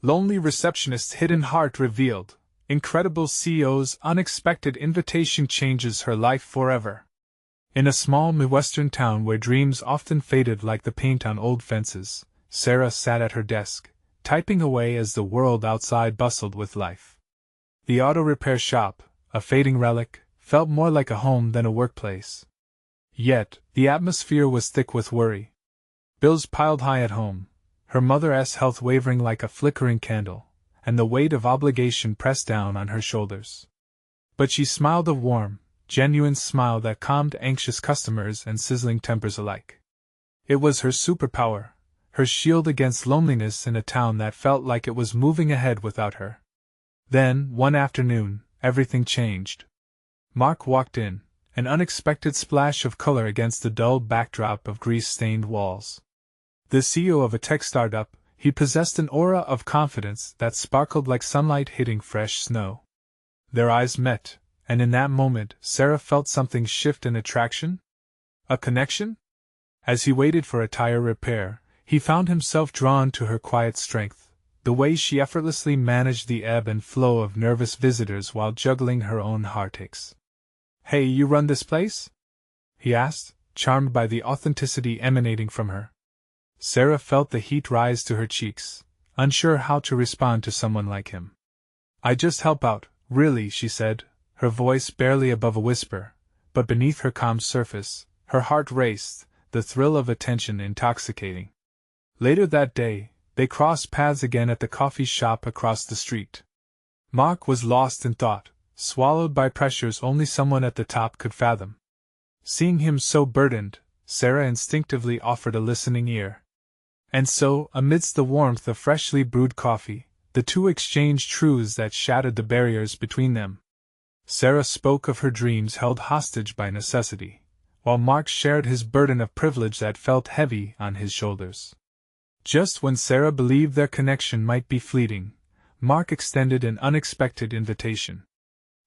Lonely Receptionist's hidden heart revealed. Incredible CEO's unexpected invitation changes her life forever. In a small Midwestern town where dreams often faded like the paint on old fences, Sarah sat at her desk, typing away as the world outside bustled with life. The auto repair shop, a fading relic, felt more like a home than a workplace. Yet, the atmosphere was thick with worry. Bills piled high at home, her mother's health wavering like a flickering candle, and the weight of obligation pressed down on her shoulders. But she smiled a warm, genuine smile that calmed anxious customers and sizzling tempers alike. It was her superpower, her shield against loneliness in a town that felt like it was moving ahead without her. Then, one afternoon, everything changed. Mark walked in, an unexpected splash of color against the dull backdrop of grease-stained walls. The CEO of a tech startup, he possessed an aura of confidence that sparkled like sunlight hitting fresh snow. Their eyes met, and in that moment, Sarah felt something shift in attraction? A connection? As he waited for a tire repair, he found himself drawn to her quiet strength, the way she effortlessly managed the ebb and flow of nervous visitors while juggling her own heartaches. "Hey, you run this place?" he asked, charmed by the authenticity emanating from her. Sarah felt the heat rise to her cheeks, unsure how to respond to someone like him. "I just help out, really," she said, her voice barely above a whisper, but beneath her calm surface, her heart raced, the thrill of attention intoxicating. Later that day, they crossed paths again at the coffee shop across the street. Mark was lost in thought, swallowed by pressures only someone at the top could fathom. Seeing him so burdened, Sarah instinctively offered a listening ear. And so, amidst the warmth of freshly brewed coffee, the two exchanged truths that shattered the barriers between them. Sarah spoke of her dreams held hostage by necessity, while Mark shared his burden of privilege that felt heavy on his shoulders. Just when Sarah believed their connection might be fleeting, Mark extended an unexpected invitation.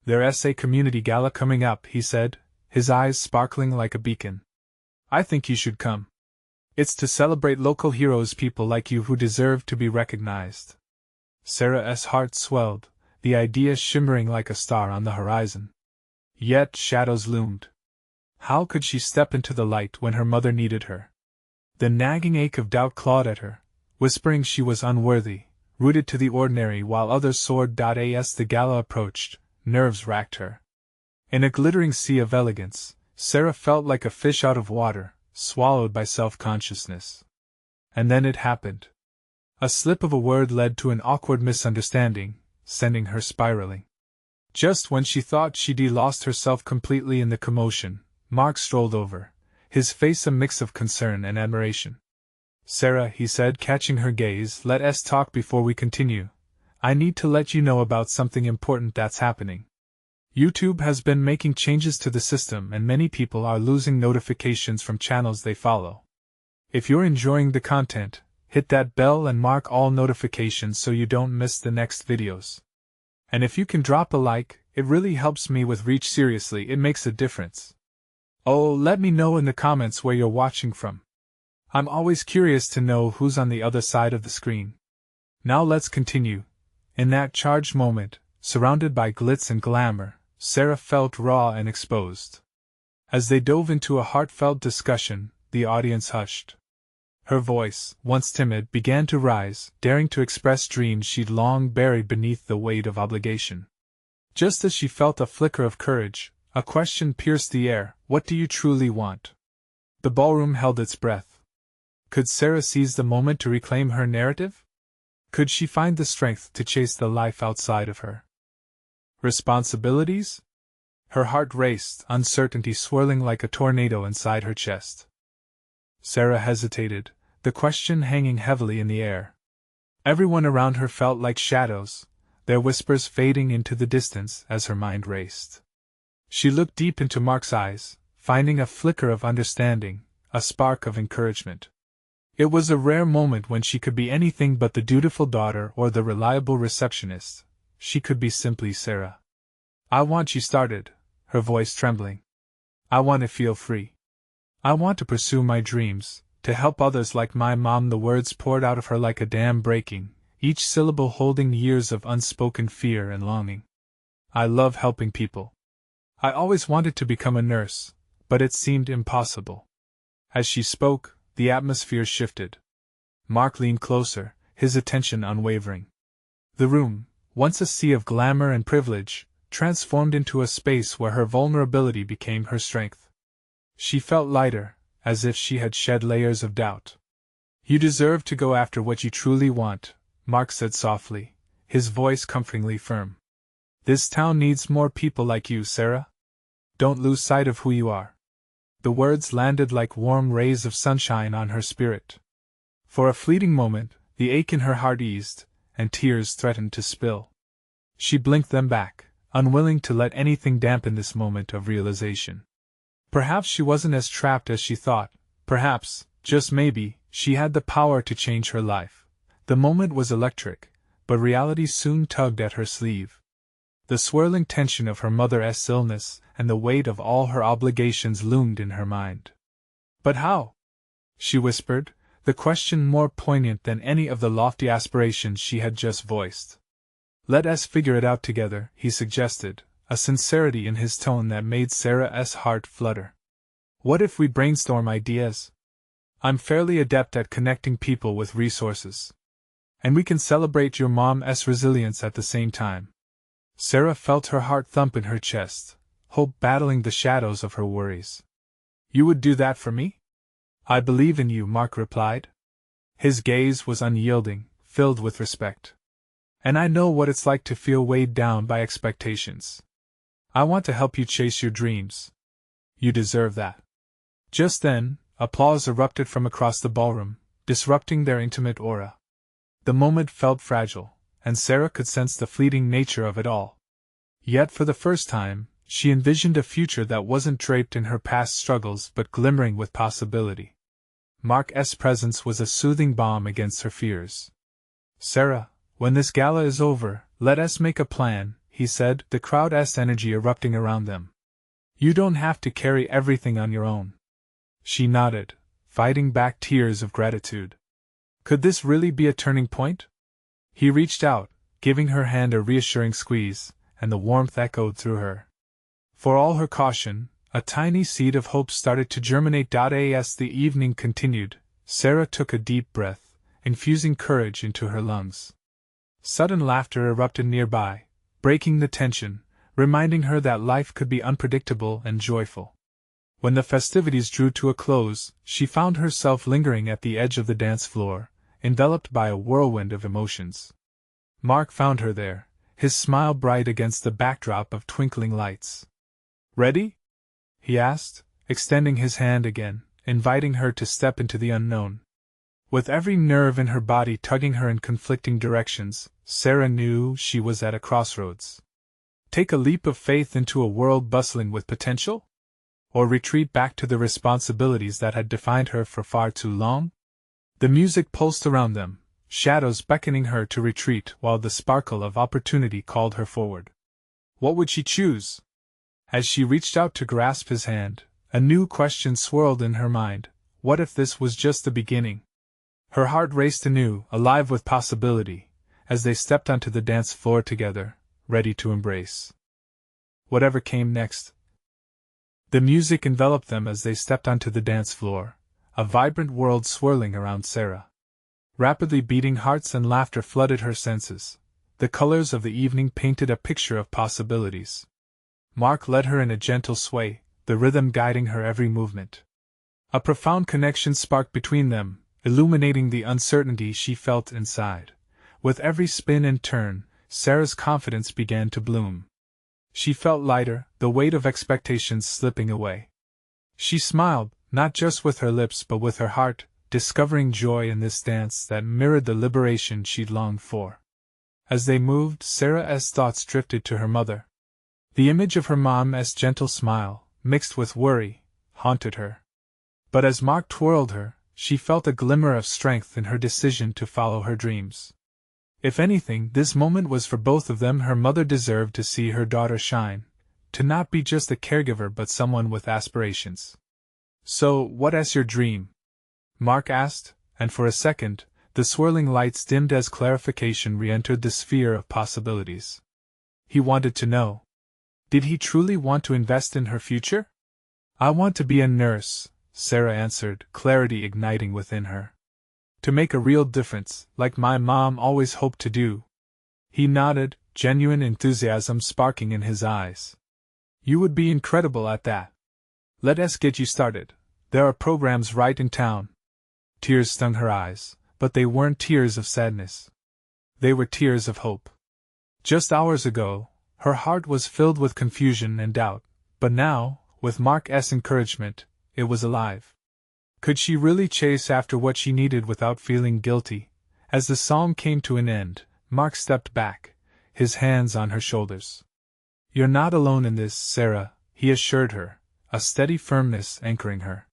"There's a community gala coming up," he said, his eyes sparkling like a beacon. "I think you should come. It's to celebrate local heroes, people like you who deserve to be recognized." Sarah's heart swelled, the idea shimmering like a star on the horizon. Yet shadows loomed. How could she step into the light when her mother needed her? The nagging ache of doubt clawed at her, whispering she was unworthy, rooted to the ordinary while others soared. As the gala approached, nerves racked her. In a glittering sea of elegance, Sarah felt like a fish out of water, swallowed by self-consciousness. And then it happened. A slip of a word led to an awkward misunderstanding, sending her spiraling. Just when she thought she'd lost herself completely in the commotion, Mark strolled over, his face a mix of concern and admiration. "Sarah," he said, catching her gaze, "let's talk before we continue. I need to let you know about something important that's happening. YouTube has been making changes to the system and many people are losing notifications from channels they follow. If you're enjoying the content, hit that bell and mark all notifications so you don't miss the next videos. And if you can drop a like, it really helps me with reach. Seriously, it makes a difference. Oh, let me know in the comments where you're watching from. I'm always curious to know who's on the other side of the screen. Now let's continue." In that charged moment, surrounded by glitz and glamour, Sarah felt raw and exposed. As they dove into a heartfelt discussion, the audience hushed. Her voice, once timid, began to rise, daring to express dreams she'd long buried beneath the weight of obligation. Just as she felt a flicker of courage, a question pierced the air: "What do you truly want?" The ballroom held its breath. Could Sarah seize the moment to reclaim her narrative? Could she find the strength to chase the life outside of her? Responsibilities? Her heart raced, uncertainty swirling like a tornado inside her chest. Sarah hesitated, the question hanging heavily in the air. Everyone around her felt like shadows, their whispers fading into the distance as her mind raced. She looked deep into Mark's eyes, finding a flicker of understanding, a spark of encouragement. It was a rare moment when she could be anything but the dutiful daughter or the reliable receptionist. She could be simply Sarah. "I want you started," her voice trembling. "I want to feel free. I want to pursue my dreams, to help others like my mom." The words poured out of her like a dam breaking, each syllable holding years of unspoken fear and longing. I love helping people. I always wanted to become a nurse, but it seemed impossible. As she spoke, the atmosphere shifted. Mark leaned closer, his attention unwavering. The room, once a sea of glamour and privilege, transformed into a space where her vulnerability became her strength. She felt lighter, as if she had shed layers of doubt. You deserve to go after what you truly want, Mark said softly, his voice comfortingly firm. This town needs more people like you, Sarah. Don't lose sight of who you are. The words landed like warm rays of sunshine on her spirit. For a fleeting moment, the ache in her heart eased, and tears threatened to spill. She blinked them back, unwilling to let anything dampen this moment of realization. Perhaps she wasn't as trapped as she thought. Perhaps, just maybe, she had the power to change her life. The moment was electric, but reality soon tugged at her sleeve. The swirling tension of her mother's illness and the weight of all her obligations loomed in her mind. But how? She whispered, the question more poignant than any of the lofty aspirations she had just voiced. Let us figure it out together, he suggested, a sincerity in his tone that made Sarah's heart flutter. What if we brainstorm ideas? I'm fairly adept at connecting people with resources. And we can celebrate your mom's resilience at the same time. Sarah felt her heart thump in her chest, hope battling the shadows of her worries. You would do that for me? I believe in you, Mark replied. His gaze was unyielding, filled with respect. And I know what it's like to feel weighed down by expectations. I want to help you chase your dreams. You deserve that. Just then, applause erupted from across the ballroom, disrupting their intimate aura. The moment felt fragile, and Sarah could sense the fleeting nature of it all. Yet for the first time, she envisioned a future that wasn't draped in her past struggles but glimmering with possibility. Mark's presence was a soothing balm against her fears. Sarah, when this gala is over, let us make a plan, he said, the crowd's energy erupting around them. You don't have to carry everything on your own. She nodded, fighting back tears of gratitude. Could this really be a turning point? He reached out, giving her hand a reassuring squeeze, and the warmth echoed through her. For all her caution, a tiny seed of hope started to germinate. As the evening continued, Sarah took a deep breath, infusing courage into her lungs. Sudden laughter erupted nearby, breaking the tension, reminding her that life could be unpredictable and joyful. When the festivities drew to a close, she found herself lingering at the edge of the dance floor, enveloped by a whirlwind of emotions. Mark found her there, his smile bright against the backdrop of twinkling lights. Ready? He asked, extending his hand again, inviting her to step into the unknown. With every nerve in her body tugging her in conflicting directions, Sarah knew she was at a crossroads. Take a leap of faith into a world bustling with potential? Or retreat back to the responsibilities that had defined her for far too long? The music pulsed around them, shadows beckoning her to retreat while the sparkle of opportunity called her forward. What would she choose? As she reached out to grasp his hand, a new question swirled in her mind. What if this was just the beginning? Her heart raced anew, alive with possibility, as they stepped onto the dance floor together, ready to embrace whatever came next. The music enveloped them as they stepped onto the dance floor, a vibrant world swirling around Sarah. Rapidly beating hearts and laughter flooded her senses. The colors of the evening painted a picture of possibilities. Mark led her in a gentle sway, the rhythm guiding her every movement. A profound connection sparked between them, illuminating the uncertainty she felt inside. With every spin and turn, Sarah's confidence began to bloom. She felt lighter, the weight of expectations slipping away. She smiled, not just with her lips but with her heart, discovering joy in this dance that mirrored the liberation she'd longed for. As they moved, Sarah's thoughts drifted to her mother. The image of her mom's gentle smile, mixed with worry, haunted her. But as Mark twirled her, she felt a glimmer of strength in her decision to follow her dreams. If anything, this moment was for both of them. Her mother deserved to see her daughter shine, to not be just a caregiver but someone with aspirations. So, what is your dream? Mark asked, and for a second, The swirling lights dimmed as clarification re-entered the sphere of possibilities. He wanted to know. Did he truly want to invest in her future? I want to be a nurse, Sarah answered, clarity igniting within her. To make a real difference, like my mom always hoped to do. He nodded, genuine enthusiasm sparking in his eyes. You would be incredible at that. Let us get you started. There are programs right in town. Tears stung her eyes, but they weren't tears of sadness. They were tears of hope. Just hours ago, her heart was filled with confusion and doubt, but now, with Mark's encouragement, it was alive. Could she really chase after what she needed without feeling guilty? As the song came to an end, Mark stepped back, his hands on her shoulders. You're not alone in this, Sarah, he assured her, a steady firmness anchoring her.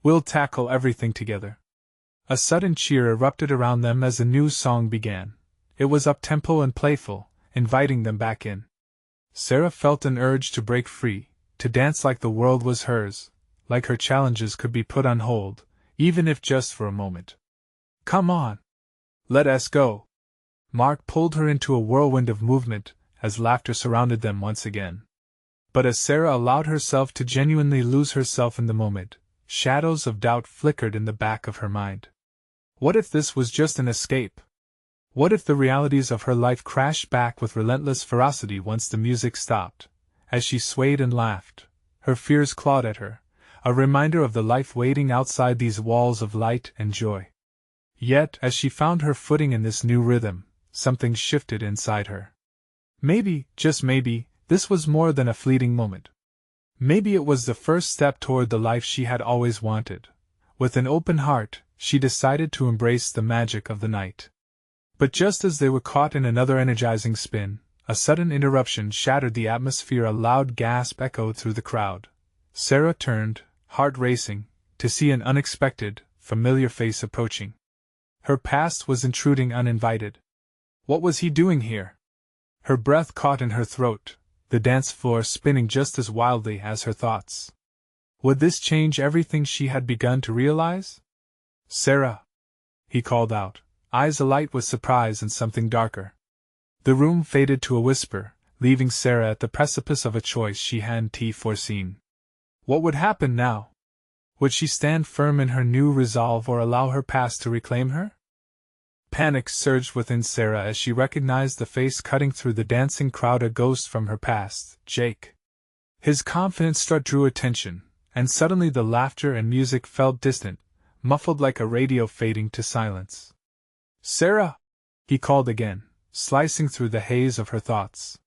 We'll tackle everything together. A sudden cheer erupted around them as the new song began. It was up-tempo and playful, inviting them back in. Sarah felt an urge to break free, to dance like the world was hers, like her challenges could be put on hold, even if just for a moment. Come on! Let us go! Mark pulled her into a whirlwind of movement, as laughter surrounded them once again. But as Sarah allowed herself to genuinely lose herself in the moment, shadows of doubt flickered in the back of her mind. What if this was just an escape? What if the realities of her life crashed back with relentless ferocity once the music stopped? As she swayed and laughed, her fears clawed at her, a reminder of the life waiting outside these walls of light and joy. Yet, as she found her footing in this new rhythm, something shifted inside her. Maybe, just maybe, this was more than a fleeting moment. Maybe it was the first step toward the life she had always wanted. With an open heart, she decided to embrace the magic of the night. But just as they were caught in another energizing spin, a sudden interruption shattered the atmosphere. A loud gasp echoed through the crowd. Sarah turned, heart racing, to see an unexpected, familiar face approaching. Her past was intruding uninvited. What was he doing here? Her breath caught in her throat, the dance floor spinning just as wildly as her thoughts. Would this change everything she had begun to realize? Sarah! He called out, eyes alight with surprise and something darker. The room faded to a whisper, leaving Sarah at the precipice of a choice she hadn't foreseen. What would happen now? Would she stand firm in her new resolve or allow her past to reclaim her? Panic surged within Sarah as she recognized the face cutting through the dancing crowd, a ghost from her past, Jake. His confident strut drew attention, and suddenly the laughter and music felt distant, muffled like a radio fading to silence. Sarah! He called again, slicing through the haze of her thoughts.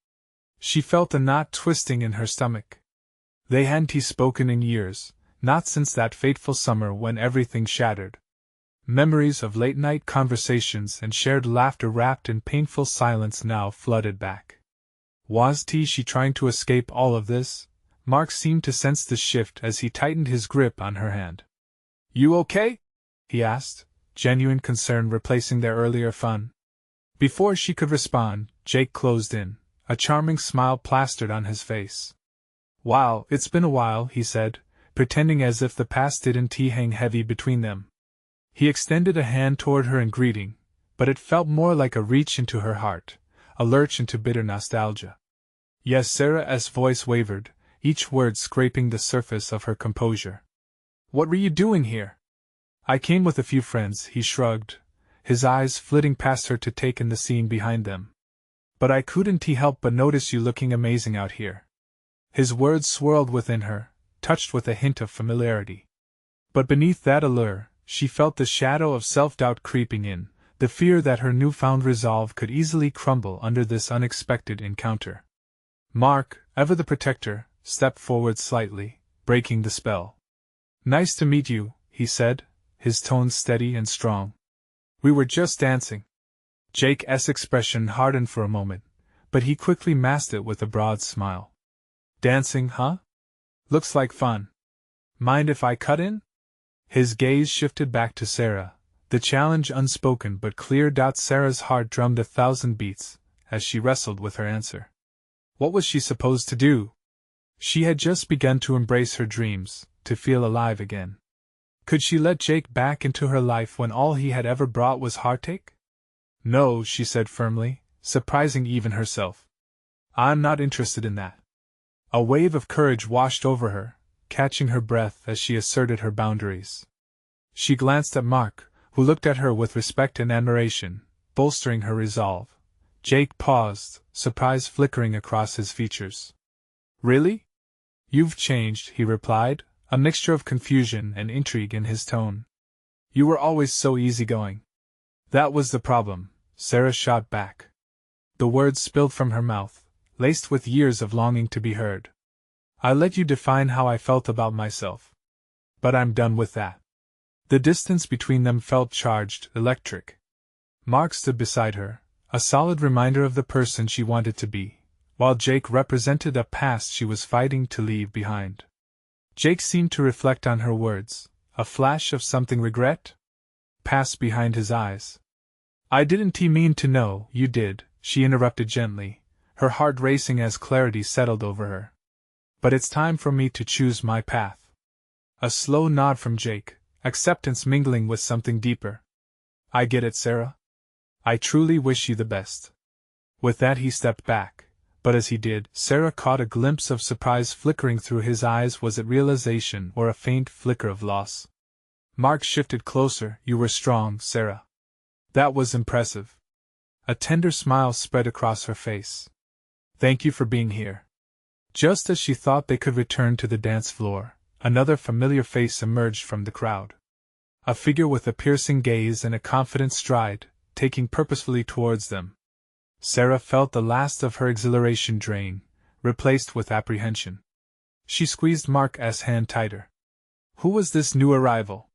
She felt a knot twisting in her stomach. They hadn't spoken in years, not since that fateful summer when everything shattered. Memories of late-night conversations and shared laughter wrapped in painful silence now flooded back. Was she trying to escape all of this? Mark seemed to sense the shift as he tightened his grip on her hand. You okay? He asked, genuine concern replacing their earlier fun. Before she could respond, Jake closed in, a charming smile plastered on his face. Wow, it's been a while, he said, pretending as if the past didn't hang heavy between them. He extended a hand toward her in greeting, but it felt more like a reach into her heart, a lurch into bitter nostalgia. Yes, Sarah's voice wavered, each word scraping the surface of her composure. What were you doing here? I came with a few friends, he shrugged, his eyes flitting past her to take in the scene behind them. But I couldn't help but notice you looking amazing out here. His words swirled within her, touched with a hint of familiarity. But beneath that allure, she felt the shadow of self-doubt creeping in, the fear that her newfound resolve could easily crumble under this unexpected encounter. Mark, ever the protector, stepped forward slightly, breaking the spell. Nice to meet you, he said, his tone steady and strong. We were just dancing. Jake's expression hardened for a moment, but he quickly masked it with a broad smile. Dancing, huh? Looks like fun. Mind if I cut in? His gaze shifted back to Sarah, the challenge unspoken but clear. Sarah's heart drummed 1,000 beats as she wrestled with her answer. What was she supposed to do? She had just begun to embrace her dreams, to feel alive again. Could she let Jake back into her life when all he had ever brought was heartache? No, she said firmly, surprising even herself. I'm not interested in that. A wave of courage washed over her, catching her breath as she asserted her boundaries. She glanced at Mark, who looked at her with respect and admiration, bolstering her resolve. Jake paused, surprise flickering across his features. Really? You've changed, he replied, a mixture of confusion and intrigue in his tone. You were always so easygoing. That was the problem, Sarah shot back. The words spilled from her mouth, laced with years of longing to be heard. I let you define how I felt about myself. But I'm done with that. The distance between them felt charged, electric. Mark stood beside her, a solid reminder of the person she wanted to be, while Jake represented a past she was fighting to leave behind. Jake seemed to reflect on her words, a flash of something regret passed behind his eyes. I didn't mean to know, you did, she interrupted gently, her heart racing as clarity settled over her. But it's time for me to choose my path. A slow nod from Jake, acceptance mingling with something deeper. I get it, Sarah. I truly wish you the best. With that he stepped back, but as he did, Sarah caught a glimpse of surprise flickering through his eyes. Was it realization or a faint flicker of loss? Mark shifted closer. You were strong, Sarah. That was impressive. A tender smile spread across her face. Thank you for being here. Just as she thought they could return to the dance floor, another familiar face emerged from the crowd. A figure with a piercing gaze and a confident stride, taking purposefully towards them. Sarah felt the last of her exhilaration drain, replaced with apprehension. She squeezed Mark's hand tighter. Who was this new arrival?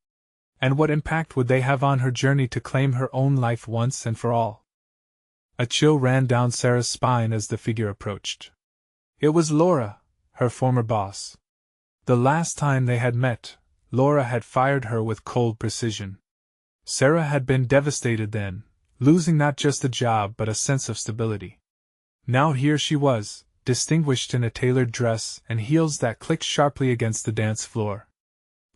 And what impact would they have on her journey to claim her own life once and for all? A chill ran down Sarah's spine as the figure approached. It was Laura, her former boss. The last time they had met, Laura had fired her with cold precision. Sarah had been devastated then, losing not just a job but a sense of stability. Now here she was, distinguished in a tailored dress and heels that clicked sharply against the dance floor.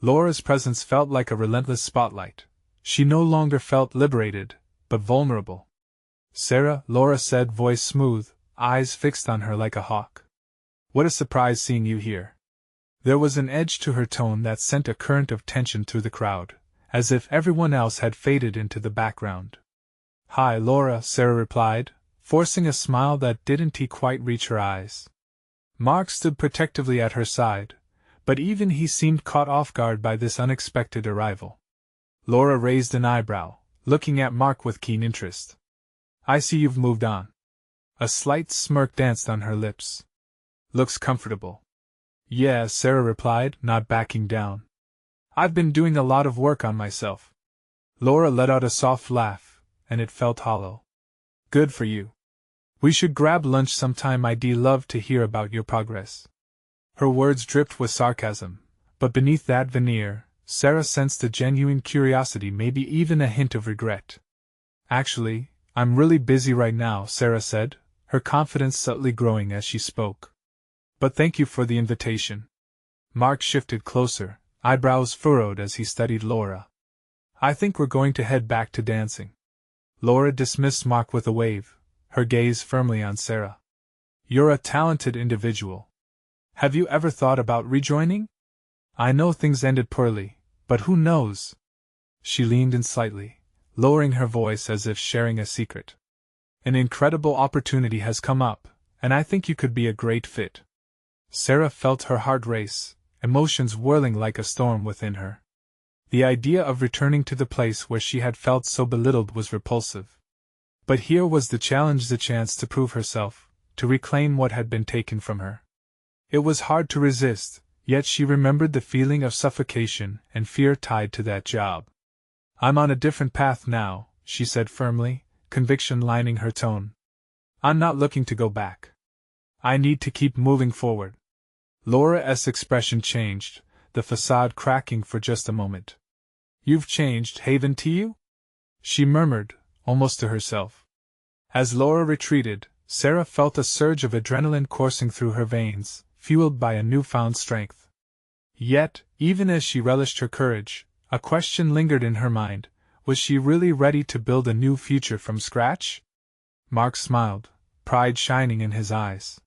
Laura's presence felt like a relentless spotlight. She no longer felt liberated, but vulnerable. Sarah, Laura said, voice smooth, eyes fixed on her like a hawk. What a surprise seeing you here. There was an edge to her tone that sent a current of tension through the crowd, as if everyone else had faded into the background. Hi, Laura, Sarah replied, forcing a smile that didn't quite reach her eyes. Mark stood protectively at her side, but even he seemed caught off guard by this unexpected arrival. Laura raised an eyebrow, looking at Mark with keen interest. I see you've moved on. A slight smirk danced on her lips. Looks comfortable. Yeah, Sarah replied, not backing down. I've been doing a lot of work on myself. Laura let out a soft laugh, and it felt hollow. Good for you. We should grab lunch sometime. I'd love to hear about your progress. Her words dripped with sarcasm, but beneath that veneer, Sarah sensed a genuine curiosity, maybe even a hint of regret. Actually, I'm really busy right now, Sarah said, her confidence subtly growing as she spoke. But thank you for the invitation. Mark shifted closer, eyebrows furrowed as he studied Laura. I think we're going to head back to dancing. Laura dismissed Mark with a wave, her gaze firmly on Sarah. You're a talented individual. Have you ever thought about rejoining? I know things ended poorly, but who knows? She leaned in slightly, lowering her voice as if sharing a secret. An incredible opportunity has come up, and I think you could be a great fit. Sarah felt her heart race, emotions whirling like a storm within her. The idea of returning to the place where she had felt so belittled was repulsive. But here was the challenge, the chance to prove herself, to reclaim what had been taken from her. It was hard to resist, yet she remembered the feeling of suffocation and fear tied to that job. I'm on a different path now, she said firmly, conviction lining her tone. I'm not looking to go back. I need to keep moving forward. Laura's expression changed, the facade cracking for just a moment. You've changed, haven't you? She murmured, almost to herself. As Laura retreated, Sarah felt a surge of adrenaline coursing through her veins, fueled by a newfound strength. Yet, even as she relished her courage, A question lingered in her mind. Was she really ready to build a new future from scratch? Mark smiled, pride shining in his eyes.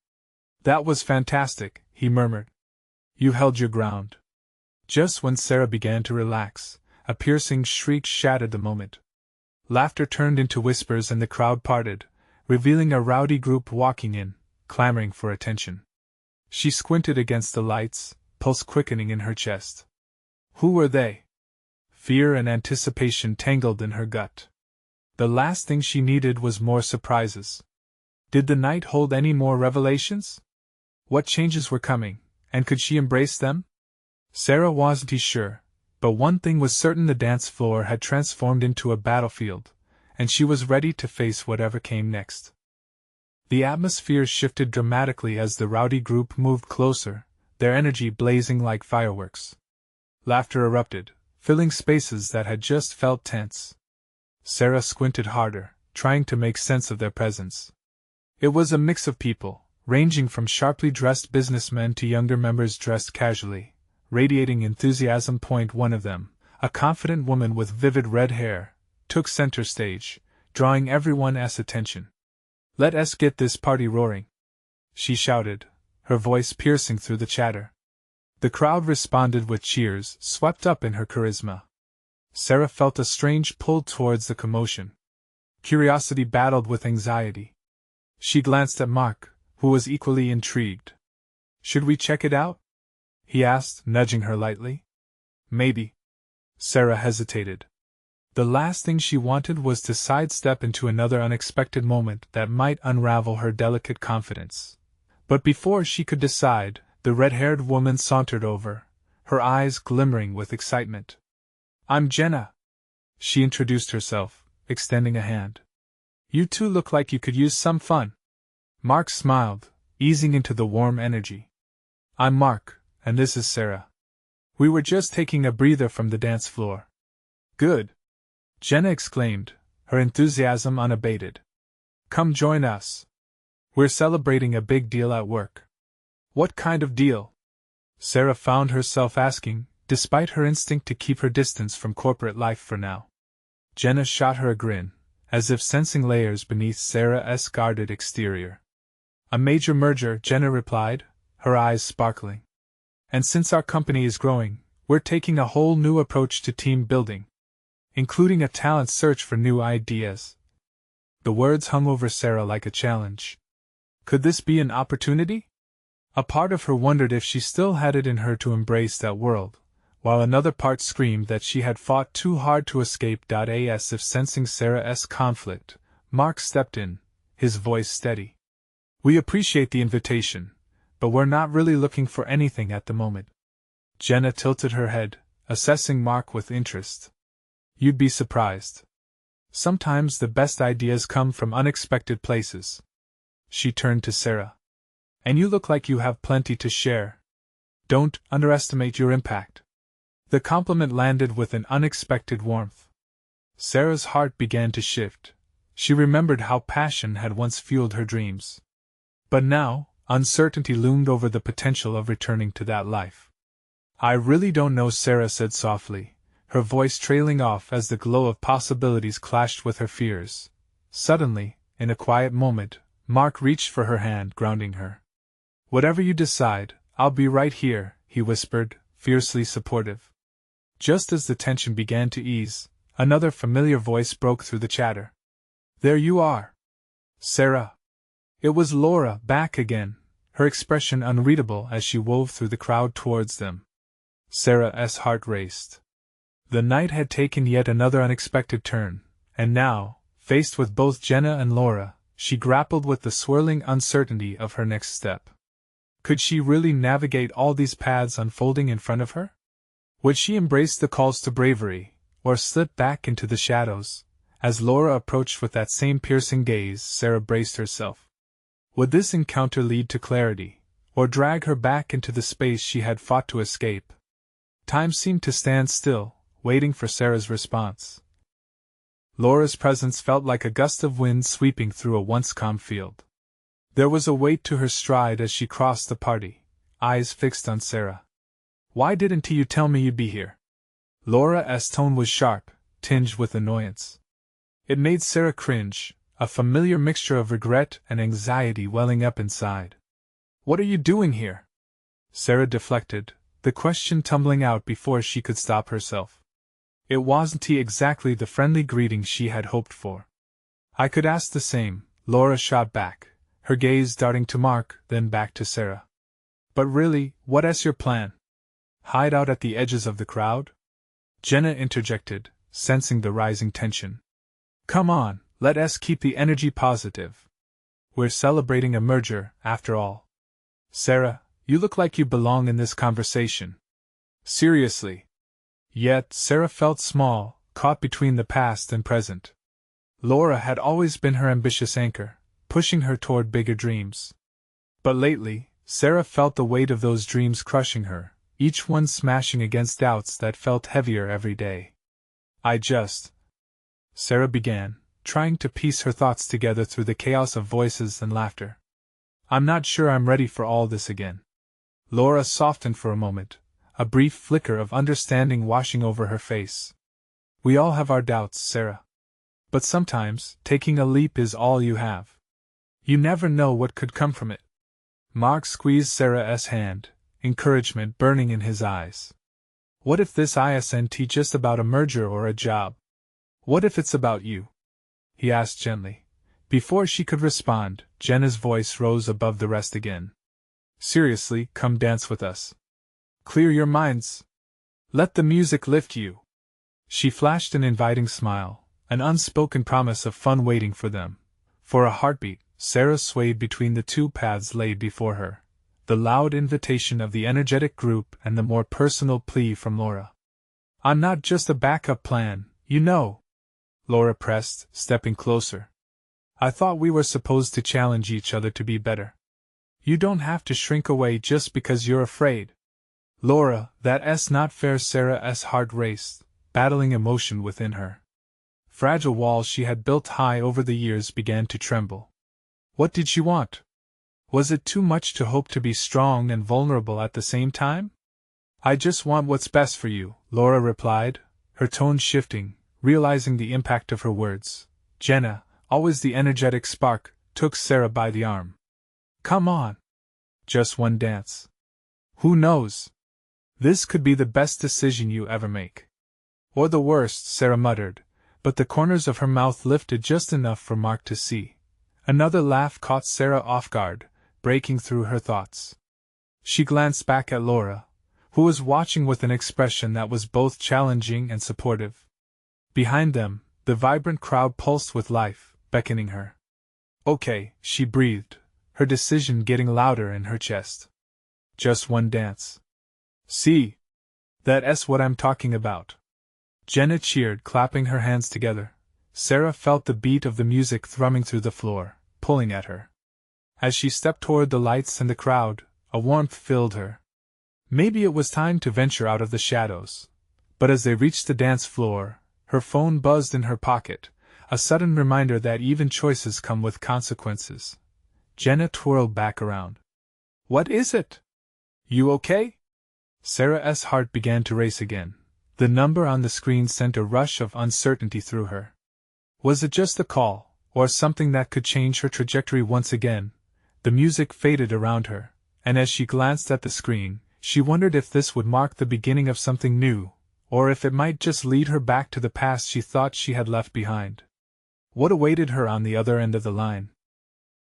That was fantastic, he murmured. You held your ground. Just when Sarah began to relax, a piercing shriek shattered the moment. Laughter turned into whispers and the crowd parted, revealing a rowdy group walking in, clamoring for attention. She squinted against the lights, pulse quickening in her chest. Who were they? Fear and anticipation tangled in her gut. The last thing she needed was more surprises. Did the night hold any more revelations? What changes were coming, and could she embrace them? Sarah wasn't sure, but one thing was certain: the dance floor had transformed into a battlefield, and she was ready to face whatever came next. The atmosphere shifted dramatically as the rowdy group moved closer, their energy blazing like fireworks. Laughter erupted, filling spaces that had just felt tense. Sarah squinted harder, trying to make sense of their presence. It was a mix of people, ranging from sharply dressed businessmen to younger members dressed casually, radiating enthusiasm. One of them, a confident woman with vivid red hair, took center stage, drawing everyone's attention. "Let us get this party roaring," she shouted, her voice piercing through the chatter. The crowd responded with cheers, swept up in her charisma. Sarah felt a strange pull towards the commotion. Curiosity battled with anxiety. She glanced at Mark, who was equally intrigued. "Should we check it out?" he asked, nudging her lightly. "Maybe." Sarah hesitated. The last thing she wanted was to sidestep into another unexpected moment that might unravel her delicate confidence. But before she could decide, the red-haired woman sauntered over, her eyes glimmering with excitement. "I'm Jenna," she introduced herself, extending a hand. "You two look like you could use some fun." Mark smiled, easing into the warm energy. "I'm Mark, and this is Sarah. We were just taking a breather from the dance floor." "Good!" Jenna exclaimed, her enthusiasm unabated. "Come join us. We're celebrating a big deal at work." "What kind of deal?" Sarah found herself asking, despite her instinct to keep her distance from corporate life for now. Jenna shot her a grin, as if sensing layers beneath Sarah's guarded exterior. "A major merger," Jenna replied, her eyes sparkling. "And since our company is growing, we're taking a whole new approach to team building, including a talent search for new ideas." The words hung over Sarah like a challenge. Could this be an opportunity? A part of her wondered if she still had it in her to embrace that world, while another part screamed that she had fought too hard to escape. As if sensing Sarah's conflict, Mark stepped in, his voice steady. "We appreciate the invitation, but we're not really looking for anything at the moment." Jenna tilted her head, assessing Mark with interest. "You'd be surprised. Sometimes the best ideas come from unexpected places." She turned to Sarah. "And you look like you have plenty to share. Don't underestimate your impact." The compliment landed with an unexpected warmth. Sarah's heart began to shift. She remembered how passion had once fueled her dreams. But now, uncertainty loomed over the potential of returning to that life. "I really don't know," Sarah said softly, her voice trailing off as the glow of possibilities clashed with her fears. Suddenly, in a quiet moment, Mark reached for her hand, grounding her. "Whatever you decide, I'll be right here," he whispered, fiercely supportive. Just as the tension began to ease, another familiar voice broke through the chatter. "There you are, Sarah." It was Laura, back again, her expression unreadable as she wove through the crowd towards them. Sarah's heart raced. The night had taken yet another unexpected turn, and now, faced with both Jenna and Laura, she grappled with the swirling uncertainty of her next step. Could she really navigate all these paths unfolding in front of her? Would she embrace the calls to bravery, or slip back into the shadows? As Laura approached with that same piercing gaze, Sarah braced herself. Would this encounter lead to clarity, or drag her back into the space she had fought to escape? Time seemed to stand still, waiting for Sarah's response. Laura's presence felt like a gust of wind sweeping through a once calm field. There was a weight to her stride as she crossed the party, eyes fixed on Sarah. "Why didn't you tell me you'd be here?" Laura's tone was sharp, tinged with annoyance. It made Sarah cringe, a familiar mixture of regret and anxiety welling up inside. "What are you doing here?" Sarah deflected, the question tumbling out before she could stop herself. It wasn't exactly the friendly greeting she had hoped for. "I could ask the same," Laura shot back, her gaze darting to Mark, then back to Sarah. "But really, what's your plan? Hide out at the edges of the crowd?" Jenna interjected, sensing the rising tension. "Come on, let us keep the energy positive. We're celebrating a merger, after all. Sarah, you look like you belong in this conversation." Seriously. Yet Sarah felt small, caught between the past and present. Laura had always been her ambitious anchor, pushing her toward bigger dreams. But lately, Sarah felt the weight of those dreams crushing her, each one smashing against doubts that felt heavier every day. Sarah began, trying to piece her thoughts together through the chaos of voices and laughter. "I'm not sure I'm ready for all this again." Laura softened for a moment, a brief flicker of understanding washing over her face. "We all have our doubts, Sarah. But sometimes, taking a leap is all you have. You never know what could come from it." Mark squeezed Sarah's hand, encouragement burning in his eyes. "What if this isn't just about a merger or a job? What if it's about you?" he asked gently. Before she could respond, Jenna's voice rose above the rest again. "Seriously, come dance with us. Clear your minds. Let the music lift you." She flashed an inviting smile, an unspoken promise of fun waiting for them. For a heartbeat, Sarah swayed between the two paths laid before her, the loud invitation of the energetic group and the more personal plea from Laura. "I'm not just a backup plan, you know," Laura pressed, stepping closer. "I thought we were supposed to challenge each other to be better. You don't have to shrink away just because you're afraid." "Laura, that's not fair." Sarah's heart raced, battling emotion within her. Fragile walls she had built high over the years began to tremble. What did she want? Was it too much to hope to be strong and vulnerable at the same time? "I just want what's best for you," Laura replied, her tone shifting, realizing the impact of her words. Jenna, always the energetic spark, took Sarah by the arm. "Come on. Just one dance. Who knows? This could be the best decision you ever make." "Or the worst," Sarah muttered, but the corners of her mouth lifted just enough for Mark to see. Another laugh caught Sarah off guard, breaking through her thoughts. She glanced back at Laura, who was watching with an expression that was both challenging and supportive. Behind them, the vibrant crowd pulsed with life, beckoning her. "Okay," she breathed, her decision getting louder in her chest. "Just one dance. See? That's what I'm talking about." Jenna cheered, clapping her hands together. Sarah felt the beat of the music thrumming through the floor, pulling at her. As she stepped toward the lights and the crowd, a warmth filled her. Maybe it was time to venture out of the shadows. But as they reached the dance floor, her phone buzzed in her pocket, a sudden reminder that even choices come with consequences. Jenna twirled back around. "What is it? You okay?" Sarah's heart began to race again. The number on the screen sent a rush of uncertainty through her. Was it just a call, or something that could change her trajectory once again? The music faded around her, and as she glanced at the screen, she wondered if this would mark the beginning of something new, or if it might just lead her back to the past she thought she had left behind. What awaited her on the other end of the line?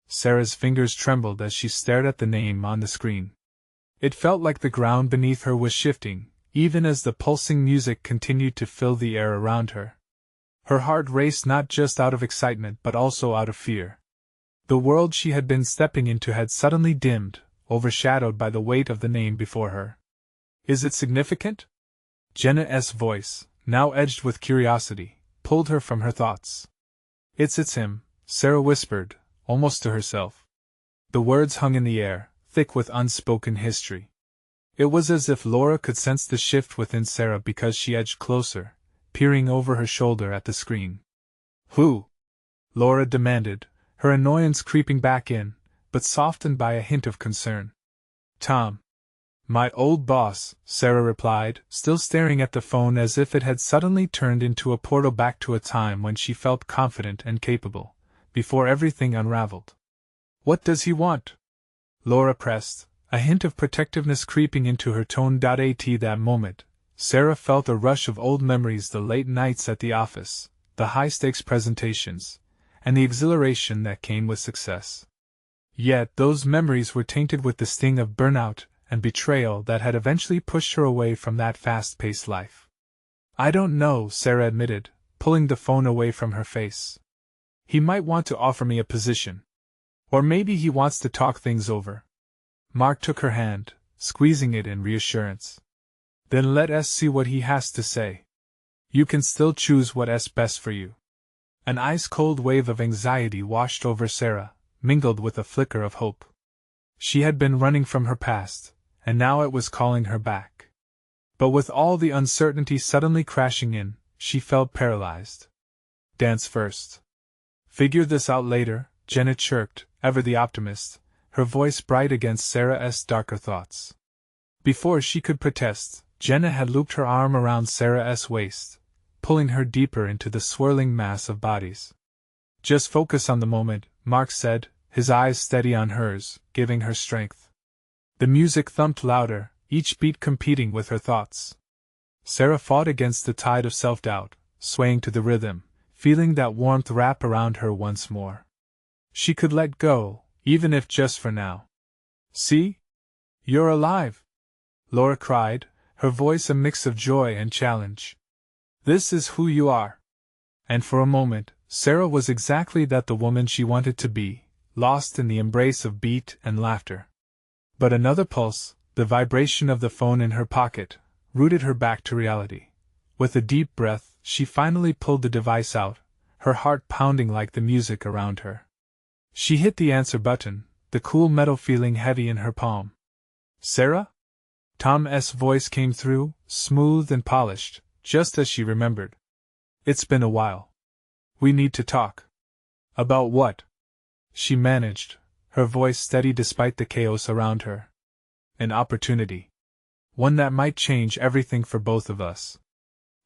Sarah's fingers trembled as she stared at the name on the screen. It felt like the ground beneath her was shifting, even as the pulsing music continued to fill the air around her. Her heart raced not just out of excitement but also out of fear. The world she had been stepping into had suddenly dimmed, overshadowed by the weight of the name before her. "Is it significant?" Jenna's voice, now edged with curiosity, pulled her from her thoughts. It's him," Sarah whispered, almost to herself. The words hung in the air, thick with unspoken history. It was as if Laura could sense the shift within Sarah because she edged closer, peering over her shoulder at the screen. "Who?" Laura demanded, her annoyance creeping back in, but softened by a hint of concern. "Tom." My old boss, Sarah replied, still staring at the phone as if it had suddenly turned into a portal back to a time when she felt confident and capable, before everything unraveled. What does he want? Laura pressed, a hint of protectiveness creeping into her tone. At that moment, Sarah felt a rush of old memories, the late nights at the office, the high-stakes presentations, and the exhilaration that came with success. Yet those memories were tainted with the sting of burnout and betrayal that had eventually pushed her away from that fast-paced life. I don't know, Sarah admitted, pulling the phone away from her face. He might want to offer me a position. Or maybe he wants to talk things over. Mark took her hand, squeezing it in reassurance. Then let us see what he has to say. You can still choose what's best for you. An ice-cold wave of anxiety washed over Sarah, mingled with a flicker of hope. She had been running from her past, and now it was calling her back. But with all the uncertainty suddenly crashing in, she felt paralyzed. Dance first. Figure this out later, Jenna chirped, ever the optimist, her voice bright against Sarah's darker thoughts. Before she could protest, Jenna had looped her arm around Sarah's waist, pulling her deeper into the swirling mass of bodies. Just focus on the moment, Mark said, his eyes steady on hers, giving her strength. The music thumped louder, each beat competing with her thoughts. Sarah fought against the tide of self-doubt, swaying to the rhythm, feeling that warmth wrap around her once more. She could let go, even if just for now. See? You're alive! Laura cried, her voice a mix of joy and challenge. This is who you are. And for a moment, Sarah was exactly that, the woman she wanted to be, lost in the embrace of beat and laughter. But another pulse, the vibration of the phone in her pocket, rooted her back to reality. With a deep breath, she finally pulled the device out, her heart pounding like the music around her. She hit the answer button, the cool metal feeling heavy in her palm. Sarah? Tom's voice came through, smooth and polished, just as she remembered. It's been a while. We need to talk. About what? She managed, her voice steady despite the chaos around her. An opportunity. One that might change everything for both of us.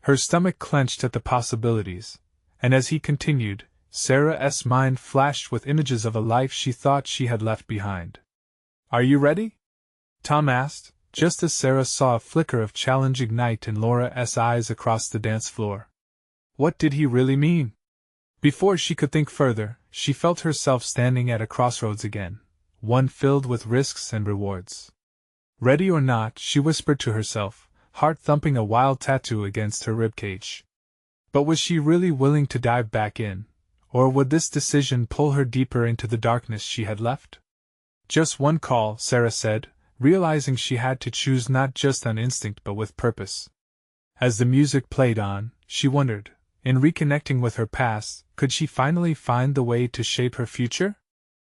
Her stomach clenched at the possibilities, and as he continued, Sarah's mind flashed with images of a life she thought she had left behind. Are you ready? Tom asked, just as Sarah saw a flicker of challenge ignite in Laura's eyes across the dance floor. What did he really mean? Before she could think further, she felt herself standing at a crossroads again, one filled with risks and rewards. Ready or not, she whispered to herself, heart thumping a wild tattoo against her ribcage. But was she really willing to dive back in, or would this decision pull her deeper into the darkness she had left? Just one call, Sarah said, realizing she had to choose not just on instinct but with purpose. As the music played on, she wondered, in reconnecting with her past, could she finally find the way to shape her future?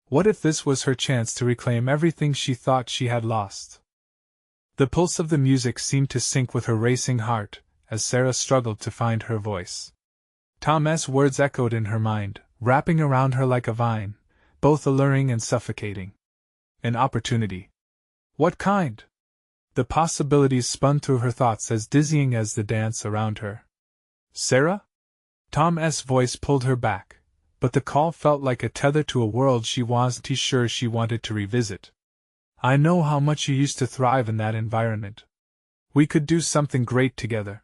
What if this was her chance to reclaim everything she thought she had lost? The pulse of the music seemed to sync with her racing heart, as Sarah struggled to find her voice. Tom's words echoed in her mind, wrapping around her like a vine, both alluring and suffocating. An opportunity. What kind? The possibilities spun through her thoughts as dizzying as the dance around her. Sarah? Tom's voice pulled her back, but the call felt like a tether to a world she wasn't sure she wanted to revisit. I know how much you used to thrive in that environment. We could do something great together.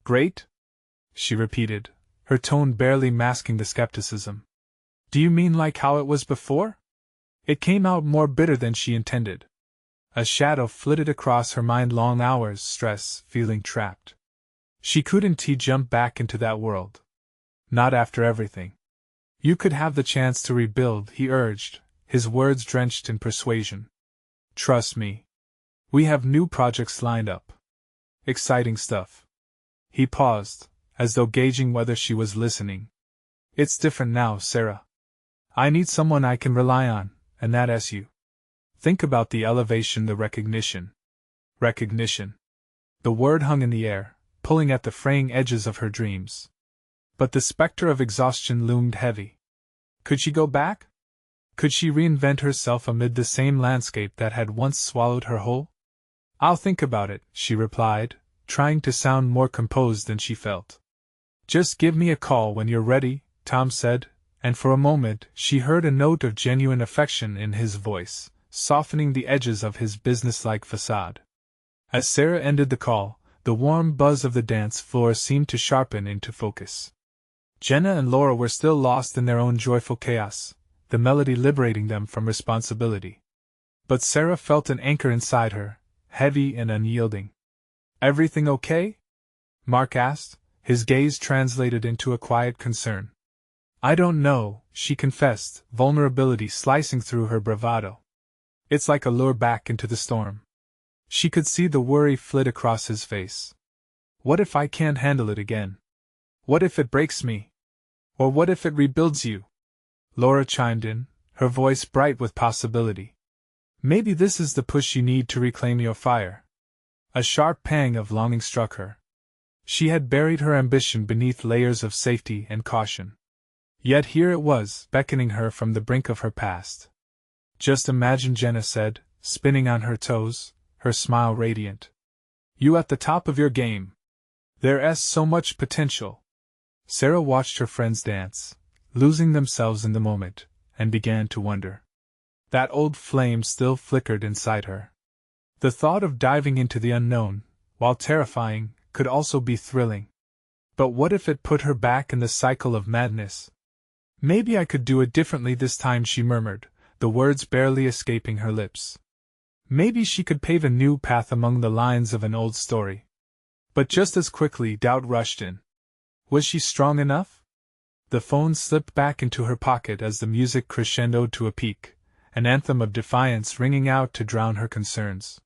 Great? She repeated, her tone barely masking the skepticism. Do you mean like how it was before? It came out more bitter than she intended. A shadow flitted across her mind, long hours, stress, feeling trapped. She couldn't jump back into that world. Not after everything. You could have the chance to rebuild, he urged, his words drenched in persuasion. Trust me. We have new projects lined up. Exciting stuff. He paused, as though gauging whether she was listening. It's different now, Sarah. I need someone I can rely on, and that's you. Think about the elevation, the recognition. Recognition. The word hung in the air, pulling at the fraying edges of her dreams. But the specter of exhaustion loomed heavy. Could she go back? Could she reinvent herself amid the same landscape that had once swallowed her whole? I'll think about it, she replied, trying to sound more composed than she felt. Just give me a call when you're ready, Tom said, and for a moment she heard a note of genuine affection in his voice, softening the edges of his businesslike facade. As Sarah ended the call, the warm buzz of the dance floor seemed to sharpen into focus. Jenna and Laura were still lost in their own joyful chaos, the melody liberating them from responsibility. But Sarah felt an anchor inside her, heavy and unyielding. Everything okay? Mark asked, his gaze translated into a quiet concern. I don't know, she confessed, vulnerability slicing through her bravado. It's like a lure back into the storm. She could see the worry flit across his face. What if I can't handle it again? What if it breaks me? Or what if it rebuilds you? Laura chimed in, her voice bright with possibility. Maybe this is the push you need to reclaim your fire. A sharp pang of longing struck her. She had buried her ambition beneath layers of safety and caution. Yet here it was, beckoning her from the brink of her past. Just imagine, Jenna said, spinning on her toes, her smile radiant. You at the top of your game. There's so much potential. Sarah watched her friends dance, losing themselves in the moment, and began to wonder. That old flame still flickered inside her. The thought of diving into the unknown, while terrifying, could also be thrilling. But what if it put her back in the cycle of madness? Maybe I could do it differently this time, she murmured, the words barely escaping her lips. Maybe she could pave a new path among the lines of an old story. But just as quickly doubt rushed in. Was she strong enough? The phone slipped back into her pocket as the music crescendoed to a peak, an anthem of defiance ringing out to drown her concerns.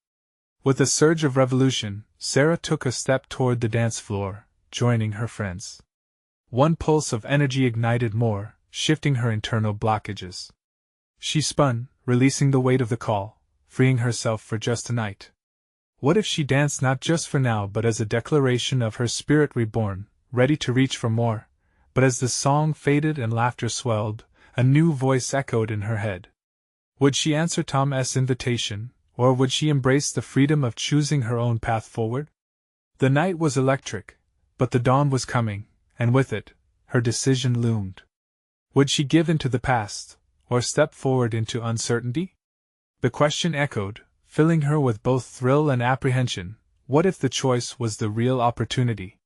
With a surge of revolution, Sarah took a step toward the dance floor, joining her friends. One pulse of energy ignited more, shifting her internal blockages. She spun, releasing the weight of the call, freeing herself for just tonight. What if she danced not just for now but as a declaration of her spirit reborn, ready to reach for more? But as the song faded and laughter swelled, a new voice echoed in her head. Would she answer Tom's invitation, or would she embrace the freedom of choosing her own path forward? The night was electric, but the dawn was coming, and with it, her decision loomed. Would she give in to the past, or step forward into uncertainty? The question echoed, filling her with both thrill and apprehension. What if the choice was the real opportunity?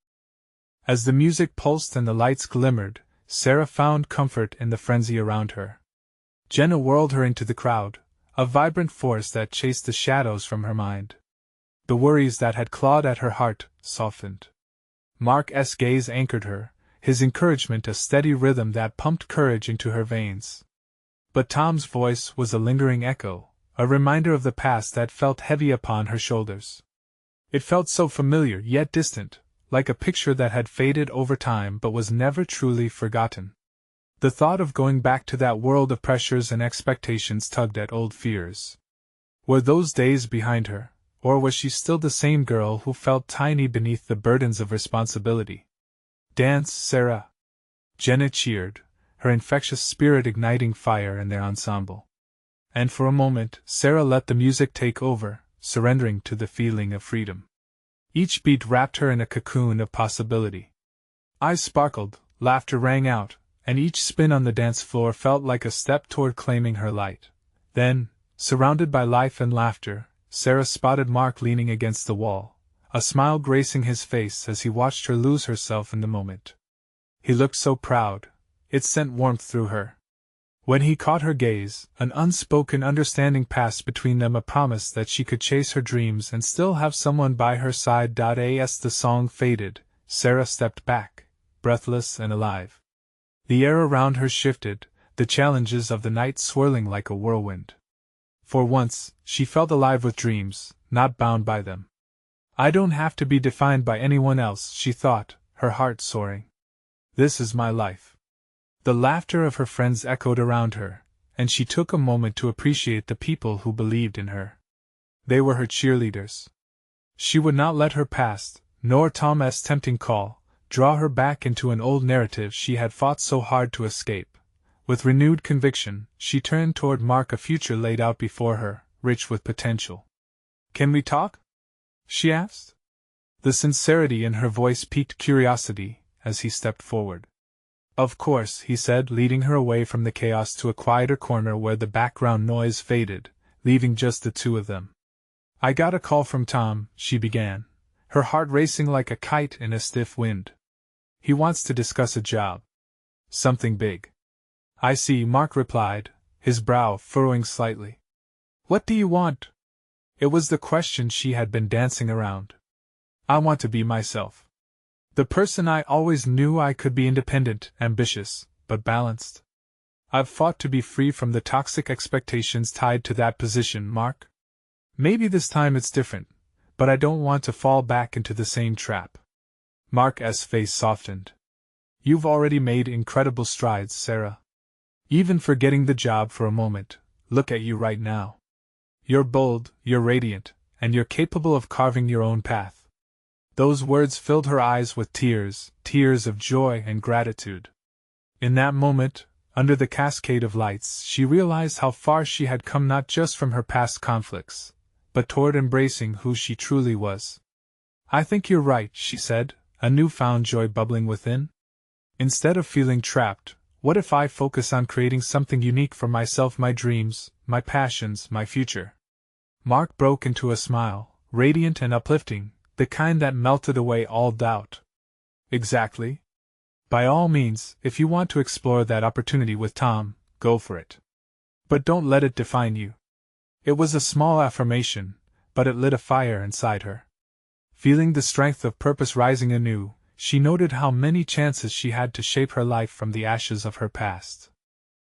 As the music pulsed and the lights glimmered, Sarah found comfort in the frenzy around her. Jenna whirled her into the crowd, a vibrant force that chased the shadows from her mind. The worries that had clawed at her heart softened. Mark's gaze anchored her, his encouragement a steady rhythm that pumped courage into her veins. But Tom's voice was a lingering echo, a reminder of the past that felt heavy upon her shoulders. It felt so familiar yet distant, like a picture that had faded over time but was never truly forgotten. The thought of going back to that world of pressures and expectations tugged at old fears. Were those days behind her, or was she still the same girl who felt tiny beneath the burdens of responsibility? Dance, Sarah! Jenna cheered, her infectious spirit igniting fire in their ensemble. And for a moment, Sarah let the music take over, surrendering to the feeling of freedom. Each beat wrapped her in a cocoon of possibility. Eyes sparkled, laughter rang out, and each spin on the dance floor felt like a step toward claiming her light. Then, surrounded by life and laughter, Sarah spotted Mark leaning against the wall, a smile gracing his face as he watched her lose herself in the moment. He looked so proud, it sent warmth through her. When he caught her gaze, an unspoken understanding passed between them, a promise that she could chase her dreams and still have someone by her side. As the song faded, Sarah stepped back, breathless and alive. The air around her shifted, the challenges of the night swirling like a whirlwind. For once, she felt alive with dreams, not bound by them. I don't have to be defined by anyone else, she thought, her heart soaring. This is my life. The laughter of her friends echoed around her, and she took a moment to appreciate the people who believed in her. They were her cheerleaders. She would not let her past, nor Tom's tempting call, draw her back into an old narrative she had fought so hard to escape. With renewed conviction, she turned toward Mark, a future laid out before her, rich with potential. Can we talk? she asked. The sincerity in her voice piqued curiosity as he stepped forward. Of course, he said, leading her away from the chaos to a quieter corner where the background noise faded, leaving just the two of them. I got a call from Tom, she began, her heart racing like a kite in a stiff wind. He wants to discuss a job. Something big. I see, Mark replied, his brow furrowing slightly. What do you want? It was the question she had been dancing around. I want to be myself. The person I always knew I could be, independent, ambitious, but balanced. I've fought to be free from the toxic expectations tied to that position, Mark. Maybe this time it's different, but I don't want to fall back into the same trap. Mark's face softened. You've already made incredible strides, Sarah. Even forgetting the job for a moment, look at you right now. You're bold, you're radiant, and you're capable of carving your own path. Those words filled her eyes with tears, tears of joy and gratitude. In that moment, under the cascade of lights, she realized how far she had come, not just from her past conflicts, but toward embracing who she truly was. I think you're right, she said, a newfound joy bubbling within. Instead of feeling trapped, what if I focus on creating something unique for myself, my dreams, my passions, my future? Mark broke into a smile, radiant and uplifting, the kind that melted away all doubt. Exactly. By all means, if you want to explore that opportunity with Tom, go for it. But don't let it define you. It was a small affirmation, but it lit a fire inside her. Feeling the strength of purpose rising anew, she noted how many chances she had to shape her life from the ashes of her past.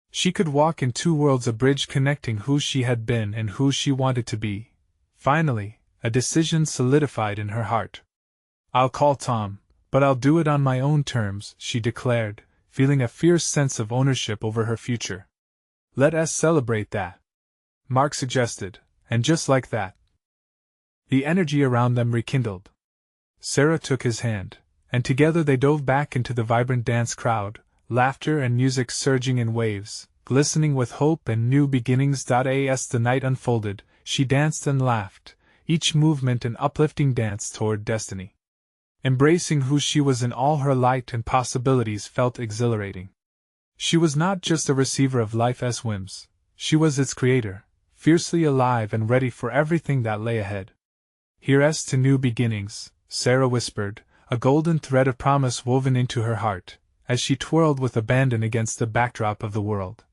She could walk in two worlds, a bridge connecting who she had been and who she wanted to be. Finally, a decision solidified in her heart. I'll call Tom, but I'll do it on my own terms, she declared, feeling a fierce sense of ownership over her future. Let us celebrate that, Mark suggested, and just like that, the energy around them rekindled. Sarah took his hand, and together they dove back into the vibrant dance crowd, laughter and music surging in waves, glistening with hope and new beginnings. As the night unfolded, she danced and laughed, each movement an uplifting dance toward destiny. Embracing who she was in all her light and possibilities felt exhilarating. She was not just a receiver of life's whims, she was its creator, fiercely alive and ready for everything that lay ahead. Here's to new beginnings, Sarah whispered, a golden thread of promise woven into her heart, as she twirled with abandon against the backdrop of the world.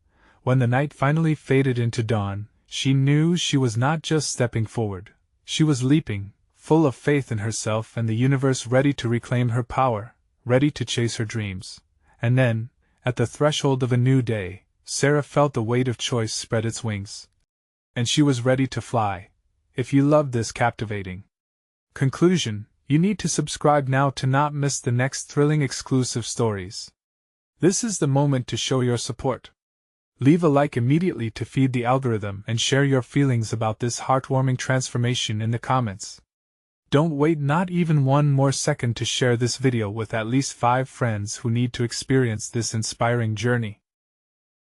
When the night finally faded into dawn, she knew she was not just stepping forward. She was leaping, full of faith in herself and the universe, ready to reclaim her power, ready to chase her dreams. And then, at the threshold of a new day, Sarah felt the weight of choice spread its wings. And she was ready to fly. If you loved this captivating conclusion, you need to subscribe now to not miss the next thrilling exclusive stories. This is the moment to show your support. Leave a like immediately to feed the algorithm and share your feelings about this heartwarming transformation in the comments. Don't wait not even one more second to share this video with at least 5 friends who need to experience this inspiring journey.